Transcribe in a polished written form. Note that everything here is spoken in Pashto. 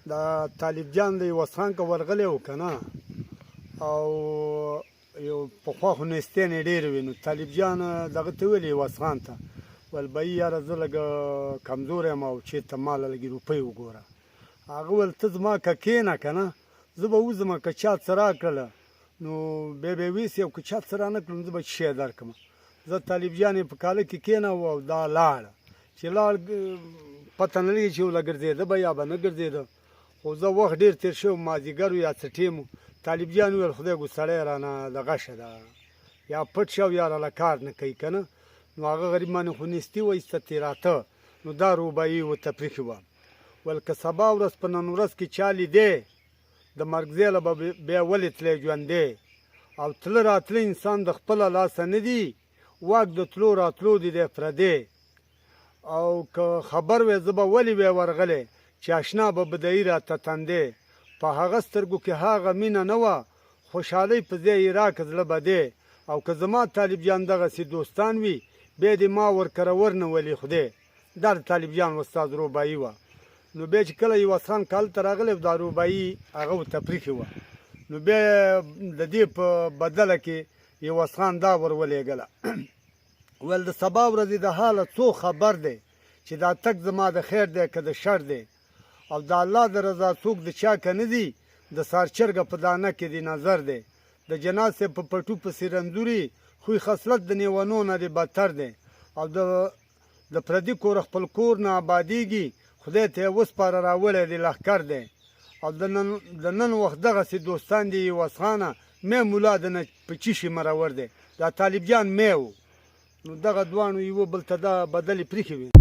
دا طالب جان د یوه خان که ورغلی و که نه او یو پخوا خو نیستیانې ډېرې وې نو طالب جان دغه ته ویلې یوه خان ته ویل بهي یاره زه لږ کمزوری یم او چېرته ماله لږې روپۍ وګوره هغه ویل ته زما که کښېنه که نه زه به وځم که چا څه راکړله نو بیا به یې ویسې او که چا څه رانه کړل زه به شی درکړم زه طالب جان یې په کاله کې کښېنوه او دا لاړه چې لاړ پته نه لګي چې وله ګرځېده به یا به نه ګرځېده خو زه وخت ډېر تېر شوی مازدیګر و یا څه ټیم و طالب جان وویل خدای ګو سړی رانه دغه شه ده یا پټ شه او یا راله کار نه کوي که نه نو هغه غریب باندې خو نیستي و ایسته تېراته نو دا روبایي ورته پرېښې وه ویل که سبا ورځ په نن ورځ کې چا لیدې د مرګ ځایله به بیا ولې تلی ژوندې او تله راتله انسان د خپله لاسه نه دي واک د تلو راتلو دي دی پردی او که خبر وی زه به ولې وی ورغلی چې اشنا به بدعي راته تندې په هغه سترګو کې هغه مینه نه وه خوشحالۍ په ځای یې راکړه زړه بدې او که زما طالب جان دغسې دوستان وي بیا دې ما ورکره ورنولي خدای دا د طالب جان استاد روبایي وه نو بیا چې کله یوه خان کال ته راغلی دا روبایي هغه ورته پرېښې وه نو بیا د دې په بدله کې یوه خان دا ور ولېږله ویل د سبا ورځې د حاله څو خبر دی چې دا تک زما د خیر دی که د شر دی او د الله د رضا څوک د چا که نه دي د سارچرګه په دانه کې دی نظر دی د جناز صاحب په پټو پسې رنځوري خوی خصلت د نیونو نه دی بدتر دی او د پردي کور خپل کور نه آبادېږي خدای ته یې وسپاره راوړی دی لښکر دی او د نن وخت دغسې دوستان دي یوه خانه مې ملا د نه په چیشي مرور دی دا طالب جان مې و نو دغه دواړو یوه بل ته دا بدلې پرېښې وې